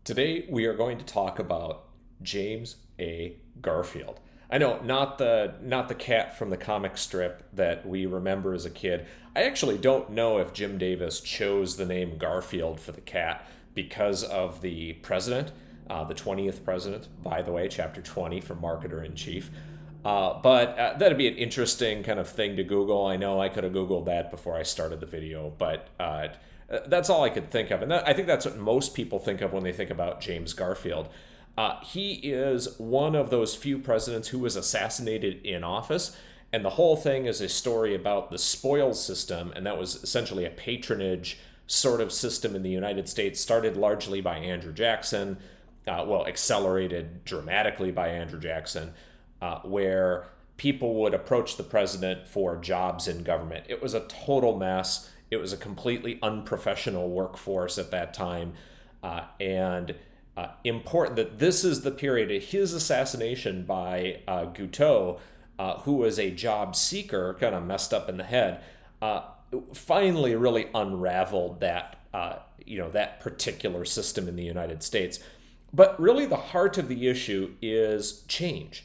Today we are going to talk about James A. Garfield. I know, not the cat from the comic strip that we remember as a kid. I actually don't know if Jim Davis chose the name Garfield for the cat because of the president, the 20th president, by the way, chapter 20 from Marketer in Chief. But that'd be an interesting kind of thing to Google. I know I could have Googled that before I started the video, but that's all I could think of. And I think that's what most people think of when they think about James Garfield. He is one of those few presidents who was assassinated in office. And the whole thing is a story about the spoils system. And that was essentially a patronage sort of system in the United States, started largely by Andrew Jackson, accelerated dramatically by Andrew Jackson, where people would approach the president for jobs in government. It was a total mess. It was a completely unprofessional workforce at that time. Important that this is the period of his assassination by Guteau, who was a job seeker, kind of messed up in the head, finally really unraveled that particular system in the United States. But really the heart of the issue is change.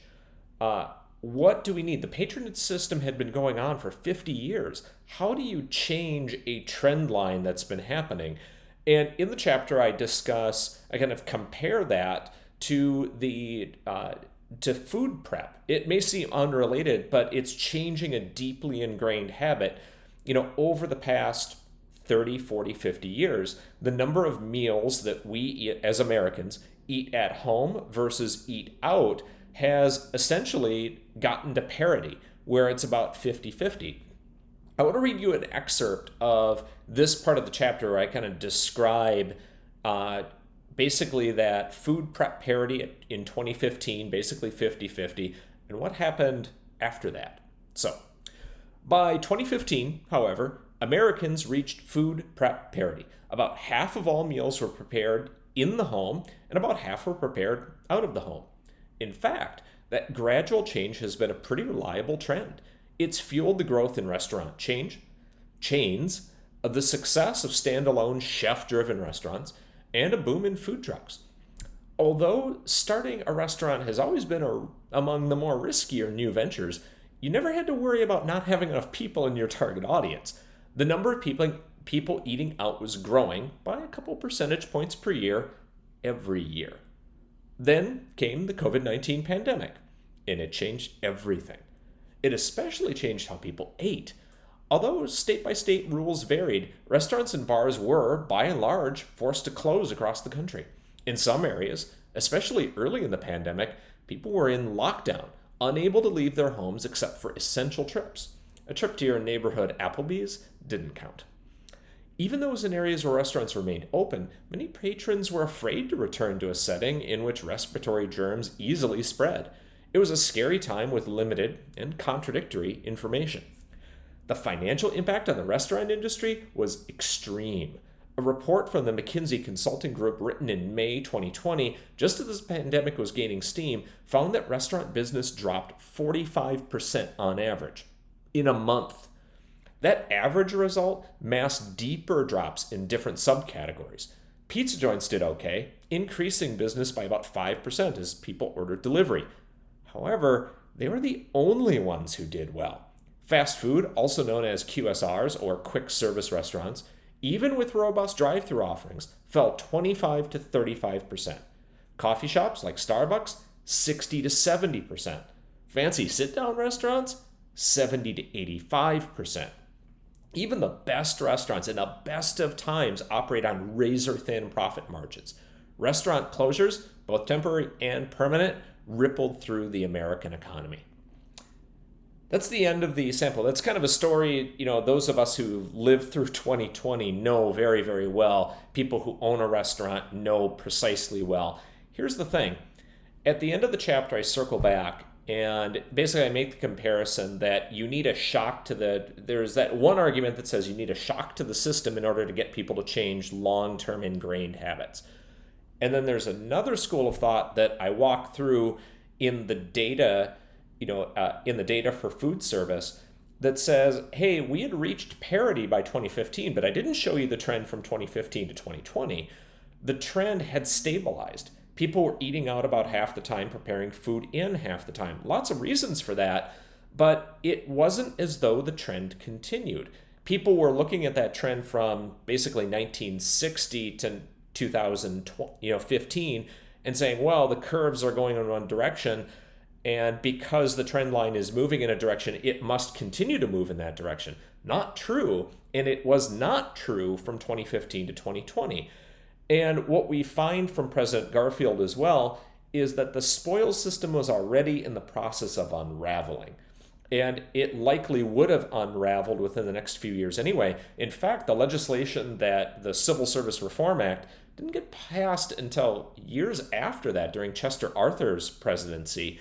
What do we need? The patronage system had been going on for 50 years. How do you change a trend line that's been happening? And in the chapter, I kind of compare that to to food prep. It may seem unrelated, but it's changing a deeply ingrained habit. Over the past 30, 40, 50 years, the number of meals that we eat as Americans eat at home versus eat out has essentially gotten to parity, where it's about 50-50. I want to read you an excerpt of this part of the chapter where I kind of describe basically that food prep parity in 2015, basically 50-50, and what happened after that. So, by 2015, however, Americans reached food prep parity. About half of all meals were prepared in the home, and about half were prepared out of the home. In fact, that gradual change has been a pretty reliable trend. It's fueled the growth in restaurant chains, the success of standalone chef-driven restaurants, and a boom in food trucks. Although starting a restaurant has always been among the more riskier new ventures, you never had to worry about not having enough people in your target audience. The number of people eating out was growing by a couple percentage points per year every year. Then came the COVID-19 pandemic, and it changed everything. It especially changed how people ate. Although state-by-state rules varied, restaurants and bars were, by and large, forced to close across the country. In some areas, especially early in the pandemic, people were in lockdown, unable to leave their homes except for essential trips. A trip to your neighborhood Applebee's didn't count. Even those in areas where restaurants remained open, many patrons were afraid to return to a setting in which respiratory germs easily spread. It was a scary time with limited and contradictory information. The financial impact on the restaurant industry was extreme. A report from the McKinsey Consulting Group written in May 2020, just as the pandemic was gaining steam, found that restaurant business dropped 45% on average in a month. That average result masked deeper drops in different subcategories. Pizza joints did okay, increasing business by about 5% as people ordered delivery. However, they were the only ones who did well. Fast food, also known as QSRs or quick service restaurants, even with robust drive-thru offerings, fell 25 to 35%. Coffee shops like Starbucks, 60 to 70%. Fancy sit-down restaurants, 70 to 85%. Even the best restaurants in the best of times operate on razor-thin profit margins. Restaurant closures, both temporary and permanent, rippled through the American economy. That's the end of the sample. That's kind of a story, those of us who lived through 2020 know very, very well. People who own a restaurant know precisely well. Here's the thing. At the end of the chapter, I circle back and basically I make the comparison that you need a shock there's that one argument that says you need a shock to the system in order to get people to change long-term ingrained habits. And then there's another school of thought that I walk through in the data, for food service that says, hey, we had reached parity by 2015, but I didn't show you the trend from 2015 to 2020. the trend had stabilized. People were eating out about half the time, preparing food in half the time. Lots of reasons for that, but it wasn't as though the trend continued. People were looking at that trend from basically 1960 to 2015 and saying, well, the curves are going in one direction, and because the trend line is moving in a direction, it must continue to move in that direction. Not true, and it was not true from 2015 to 2020. And what we find from President Garfield as well is that the spoils system was already in the process of unraveling. And it likely would have unraveled within the next few years anyway. In fact, the legislation that the Civil Service Reform Act didn't get passed until years after that, during Chester Arthur's presidency,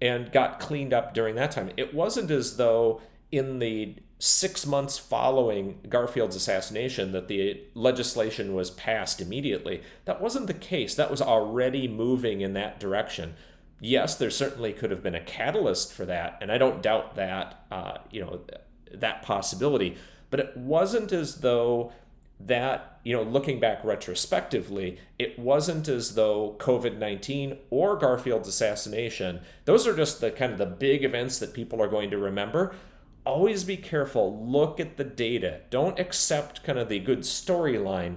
and got cleaned up during that time. It wasn't as though in the 6 months following Garfield's assassination that the legislation was passed immediately. That wasn't the case. That was already moving in that direction. Yes, there certainly could have been a catalyst for that, and I don't doubt that, that possibility. But it wasn't as though that, looking back retrospectively, it wasn't as though COVID-19 or Garfield's assassination, those are just the kind of the big events that people are going to remember. Always be careful. Look at the data. Don't accept kind of the good storyline.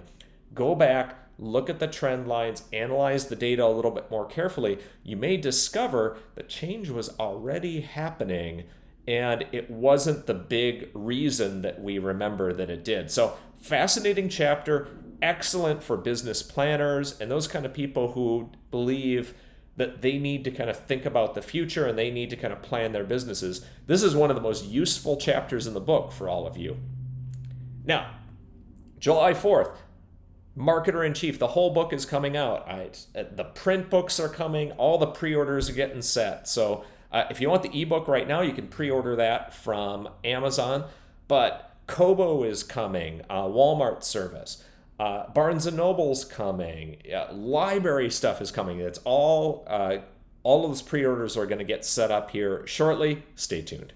Go back, look at the trend lines, analyze the data a little bit more carefully. You may discover that change was already happening, and it wasn't the big reason that we remember that it did. So, fascinating chapter, excellent for business planners and those kind of people who believe that they need to kind of think about the future and they need to kind of plan their businesses. This is one of the most useful chapters in the book for all of you. Now, July 4th, Marketer in Chief, the whole book is coming out. The print books are coming, all the pre-orders are getting set. So if you want the ebook right now, you can pre-order that from Amazon. But Kobo is coming, Walmart service. Barnes & Noble's coming, library stuff is coming. It's all of those pre-orders are going to get set up here shortly. Stay tuned.